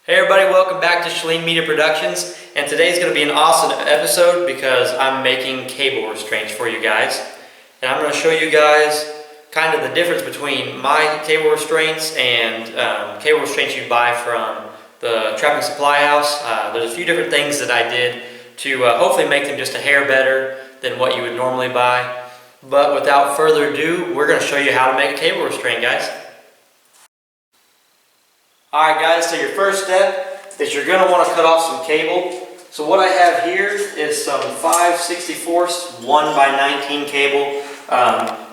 Hey everybody, welcome back to Shalene Media Productions, and today's going to be an awesome episode because I'm making cable restraints for you guys. And I'm going to show you guys kind of the difference between my cable restraints and cable restraints you buy from the trapping supply house. There's a few different things that I did to hopefully make them just a hair better than what you would normally buy. But without further ado, we're going to show you how to make a cable restraint, guys. Alright guys, so your first step is you're going to want to cut off some cable. So what I have here is some 5/64 1x19 cable.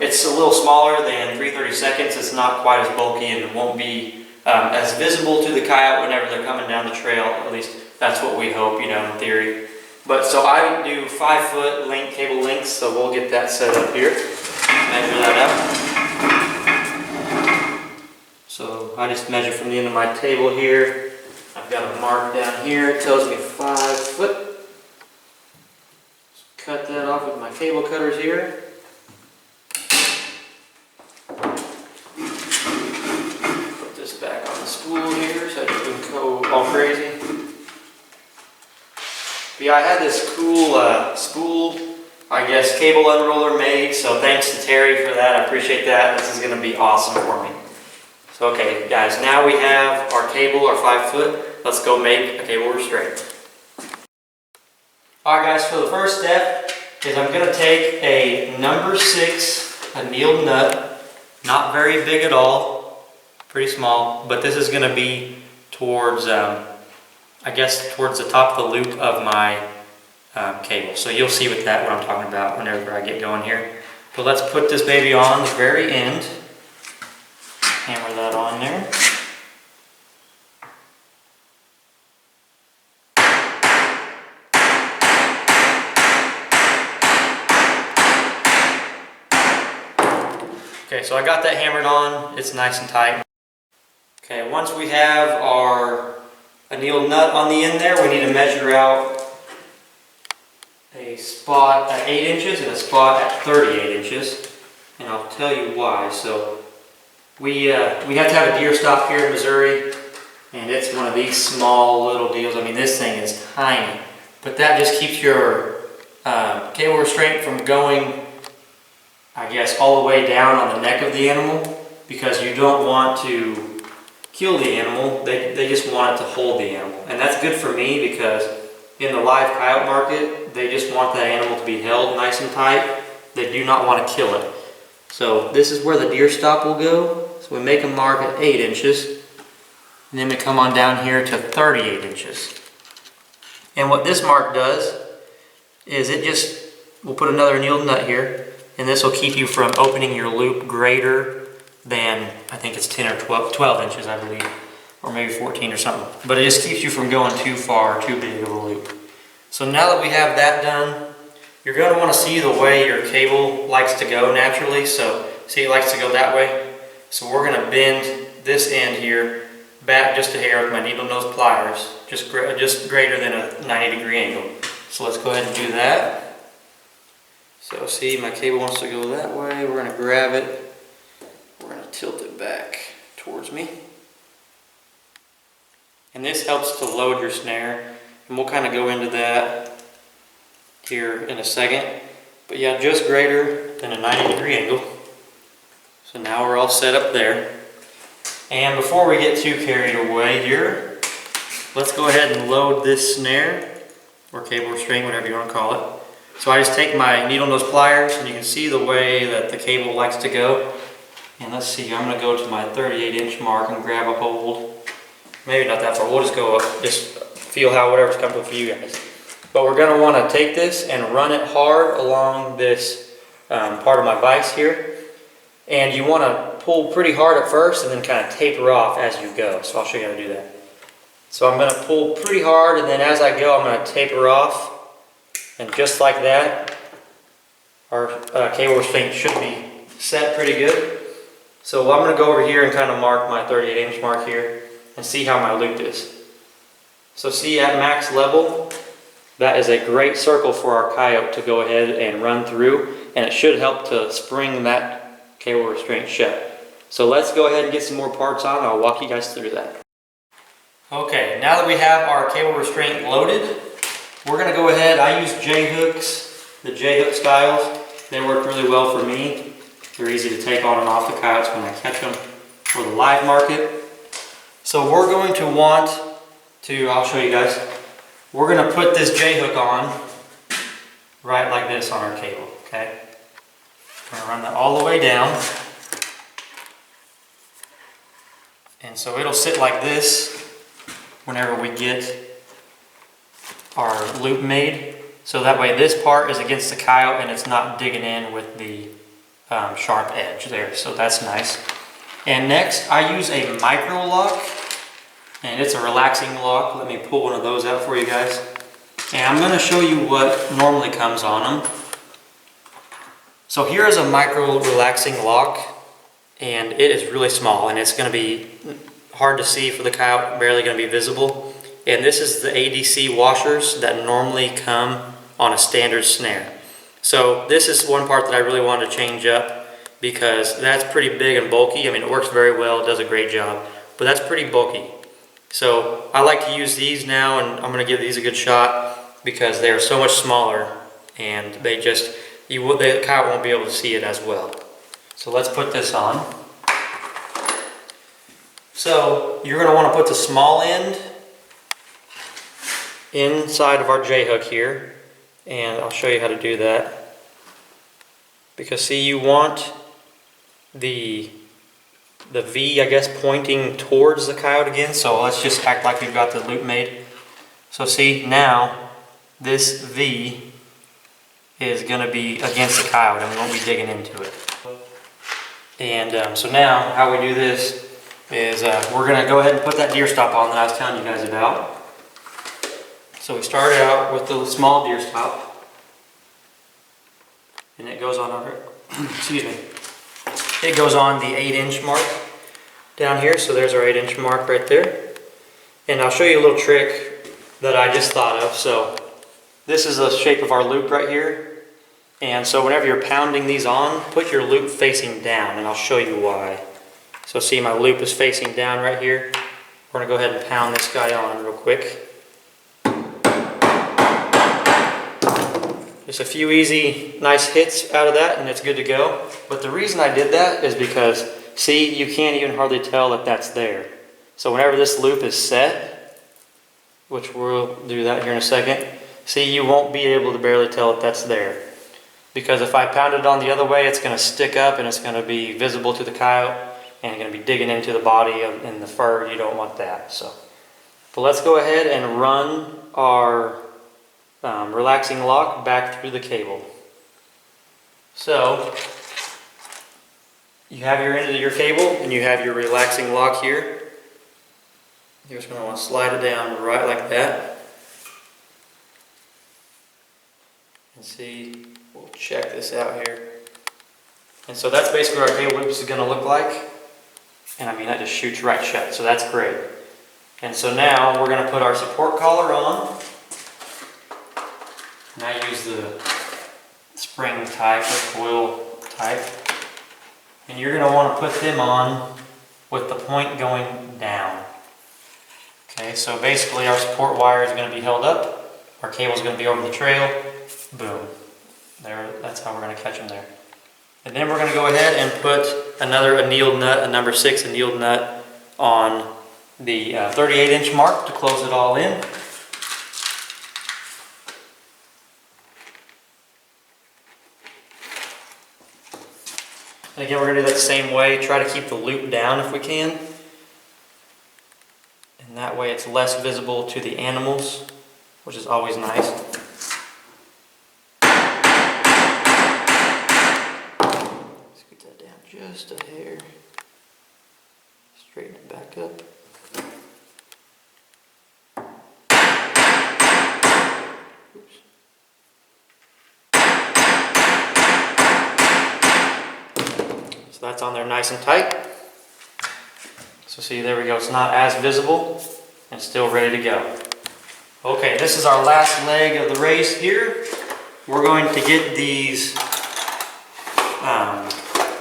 It's a little smaller than 3/32. It's not quite as bulky and it won't be as visible to the coyote whenever they're coming down the trail. At least that's what we hope, in theory. But so I do 5-foot length cable lengths, so we'll get that set up here. Measure that out. So I just measure from the end of my table here. I've got a mark down here. It tells me 5 foot. Just cut that off with my cable cutters here. Put this back on the spool here so it doesn't go all crazy. But yeah, I had this cool spool, I guess, cable unroller made. So thanks to Terry for that. I appreciate that. This is going to be awesome for me. So okay guys, now we have our cable, our 5 foot. Let's go make a cable restraint. Alright guys, so the first step is I'm going to take a number 6 annealed nut. Not very big at all, pretty small, but this is going to be towards, towards the top of the loop of my cable. So you'll see what I'm talking about whenever I get going here. But let's put this baby on the very end. Hammer that on there. Okay, so I got that hammered on. It's nice and tight. Okay, once we have our annealed nut on the end there, we need to measure out a spot at 8 inches and a spot at 38 inches. And I'll tell you why. So we have to have a deer stop here in Missouri, and it's one of these small little deals. I mean, this thing is tiny, but that just keeps your cable restraint from going, I guess, all the way down on the neck of the animal, because you don't want to kill the animal. They just want it to hold the animal, and that's good for me because in the live coyote market, they just want that animal to be held nice and tight. They do not want to kill it. So this is where the deer stop will go. So we make a mark at 8 inches, and then we come on down here to 38 inches. And what this mark does is we'll put another annealed nut here, and this will keep you from opening your loop greater than, I think it's 10 or 12 inches, I believe, or maybe 14 or something. But it just keeps you from going too far, too big of a loop. So now that we have that done, you're going to want to see the way your cable likes to go naturally. So see, it likes to go that way. So we're going to bend this end here back just a hair with my needle nose pliers, just greater than a 90-degree angle. So let's go ahead and do that. So see, my cable wants to go that way. We're going to grab it. We're going to tilt it back towards me. And this helps to load your snare. And we'll kind of go into that here in a second. But yeah, just greater than a 90-degree angle. So now we're all set up there. And before we get too carried away here, let's go ahead and load this snare, or cable restraint, whatever you want to call it. So I just take my needle nose pliers, and you can see the way that the cable likes to go. And let's see, I'm going to go to my 38-inch mark and grab a hold. Maybe not that far, we'll just go up, just feel whatever's comfortable for you guys. But we're going to want to take this and run it hard along this part of my vise here. And you want to pull pretty hard at first and then kind of taper off as you go. So I'll show you how to do that. So I'm going to pull pretty hard, and then as I go I'm going to taper off. And just like that, our cable restraint should be set pretty good. So I'm going to go over here and kind of mark my 38-inch mark here and see how my loop is. So see, at max level, that is a great circle for our coyote to go ahead and run through, and it should help to spring that cable restraint shut. So let's go ahead and get some more parts on, and I'll walk you guys through that. Okay, now that we have our cable restraint loaded, we're going to go ahead. I use J-hooks, the J-hook styles. They work really well for me. They're easy to take on and off the coyotes when I catch them for the live market. So we're going to want to, I'll show you guys, we're going to put this J-hook on right like this on our cable, okay? We're going to run that all the way down. And so it'll sit like this whenever we get our loop made. So that way this part is against the coyote and it's not digging in with the sharp edge there. So that's nice. And next I use a micro lock, and it's a relaxing lock. Let me pull one of those out for you guys. And I'm going to show you what normally comes on them. So here is a micro relaxing lock, and it is really small, and it's going to be hard to see for the coyote, barely going to be visible. And this is the ADC washers that normally come on a standard snare. So this is one part that I really wanted to change up because that's pretty big and bulky. I mean, it works very well, it does a great job, but that's pretty bulky. So I like to use these now, and I'm going to give these a good shot because they are so much smaller, and they just, the coyote won't be able to see it as well. So let's put this on. So you're going to want to put the small end inside of our J-hook here, and I'll show you how to do that. Because see, you want the V, I guess, pointing towards the coyote again. So let's just act like we've got the loop made. So see, now this V is going to be against the coyote and we won't be digging into it. And so now how we do this is we're going to go ahead and put that deer stop on that I was telling you guys about. So we started out with the small deer stop, and it goes on over, excuse me, it goes on the 8-inch mark down here. So there's our 8-inch mark right there. And I'll show you a little trick that I just thought of. So this is the shape of our loop right here. And so whenever you're pounding these on, put your loop facing down, and I'll show you why. So see, my loop is facing down right here. We're going to go ahead and pound this guy on real quick. Just a few easy, nice hits out of that, and it's good to go. But the reason I did that is because, see, you can't even hardly tell that that's there. So whenever this loop is set, which we'll do that here in a second, see, you won't be able to barely tell that that's there. Because if I pound it on the other way, it's going to stick up and it's going to be visible to the coyote and going to be digging into the body and the fur. You don't want that. So, but let's go ahead and run our relaxing lock back through the cable. So you have your end of your cable and you have your relaxing lock here. You're just going to want to slide it down right like that. And see, we'll check this out here. And so that's basically what our cable loops is going to look like. And I mean, that just shoots right shut, so that's great. And so now we're going to put our support collar on. And I use the spring type, the coil type. And you're going to want to put them on with the point going down. Okay, so basically our support wire is going to be held up. Our cable is going to be over the trail. Boom. There, that's how we're going to catch them there. And then we're going to go ahead and put another annealed nut, a number 6 annealed nut, on the 38-inch mark to close it all in. And again, we're going to do that the same way. Try to keep the loop down if we can. And that way it's less visible to the animals, which is always nice. Scoot that down just a hair. Straighten it back up. Oops. So that's on there nice and tight. So see, there we go. It's not as visible and still ready to go. Okay, this is our last leg of the race here. We're going to get these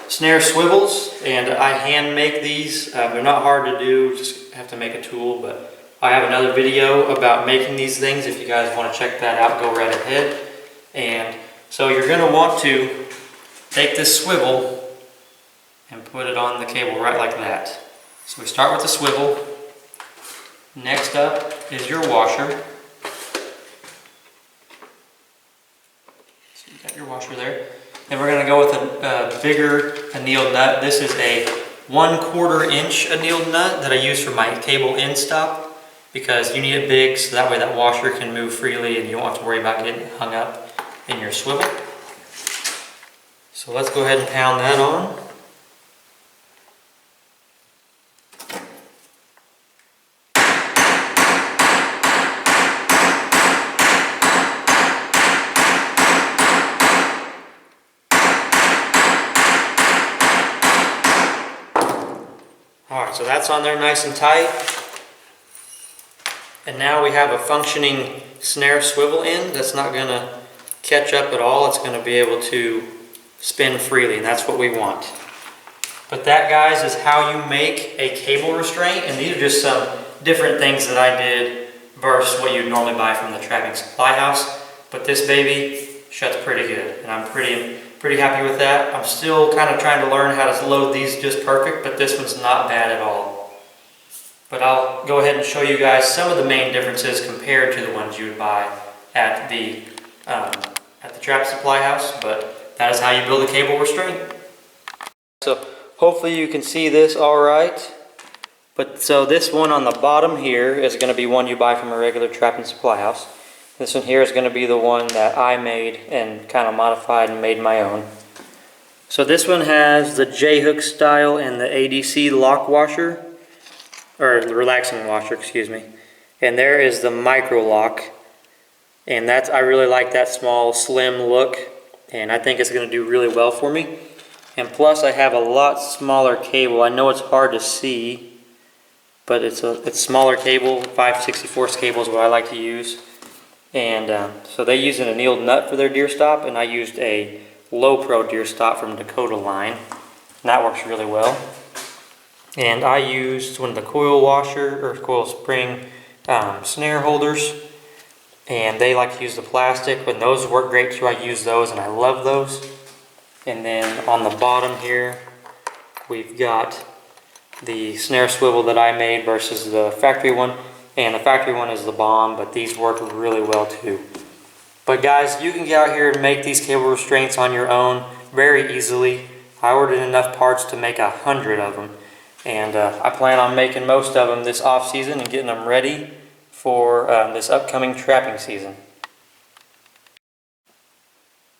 snare swivels, and I hand make these. They're not hard to do, just have to make a tool, but I have another video about making these things. If you guys want to check that out, go right ahead. And so you're going to want to take this swivel and put it on the cable right like that. So we start with the swivel. Next up is your washer. So you got your washer there. And we're going to go with a bigger annealed nut. This is a 1/4 inch annealed nut that I use for my cable end stop, because you need it big so that way that washer can move freely and you won't have to worry about getting hung up in your swivel. So let's go ahead and pound that on. Alright, so that's on there nice and tight. And now we have a functioning snare swivel end that's not going to catch up at all. It's going to be able to spin freely, and that's what we want. But that, guys, is how you make a cable restraint, and these are just some different things that I did versus what you'd normally buy from the trapping supply house. But this baby shuts pretty good, and I'm pretty happy with that. I'm still kind of trying to learn how to load these just perfect, but this one's not bad at all. But I'll go ahead and show you guys some of the main differences compared to the ones you would buy at the trap supply house. But that is how you build a cable restraint. So hopefully you can see this all right. But so this one on the bottom here is going to be one you buy from a regular trapping supply house. This one here is going to be the one that I made and kind of modified and made my own. So this one has the J-hook style and the ADC lock washer, or the relaxing washer, excuse me. And there is the micro lock. And I really like that small, slim look. And I think it's going to do really well for me. And plus I have a lot smaller cable. I know it's hard to see, but it's smaller cable. 5/64 cable is what I like to use. And so they use an annealed nut for their deer stop, and I used a low pro deer stop from Dakota line. And that works really well. And I used one of the coil washer or coil spring snare holders, and they like to use the plastic, but those work great too. I use those and I love those. And then on the bottom here we've got the snare swivel that I made versus the factory one, and the factory one is the bomb, but these work really well too. But guys, you can get out here and make these cable restraints on your own very easily. I ordered enough parts to make 100 of them. And I plan on making most of them this off season and getting them ready for this upcoming trapping season.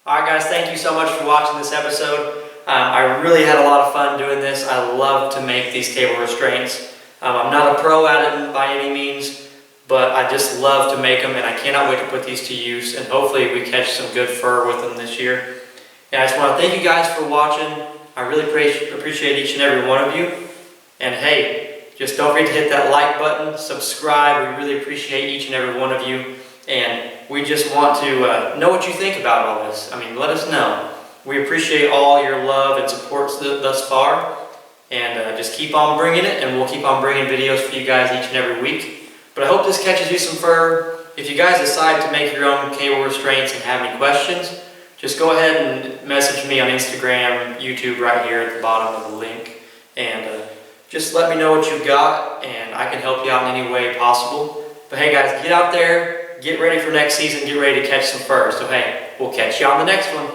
Alright guys, thank you so much for watching this episode. I really had a lot of fun doing this. I love to make these cable restraints. I'm not a pro at it by any means, but I just love to make them, and I cannot wait to put these to use, and hopefully we catch some good fur with them this year. And I just want to thank you guys for watching. I really appreciate each and every one of you. And hey, just don't forget to hit that like button, subscribe. We really appreciate each and every one of you. And we just want to know what you think about all this. I mean, let us know. We appreciate all your love and support thus far. And just keep on bringing it, and we'll keep on bringing videos for you guys each and every week. But I hope this catches you some fur. If you guys decide to make your own cable restraints and have any questions, just go ahead and message me on Instagram, YouTube right here at the bottom of the link. And just let me know what you got, and I can help you out in any way possible. But hey guys, get out there, get ready for next season, get ready to catch some fur. So hey, we'll catch you on the next one.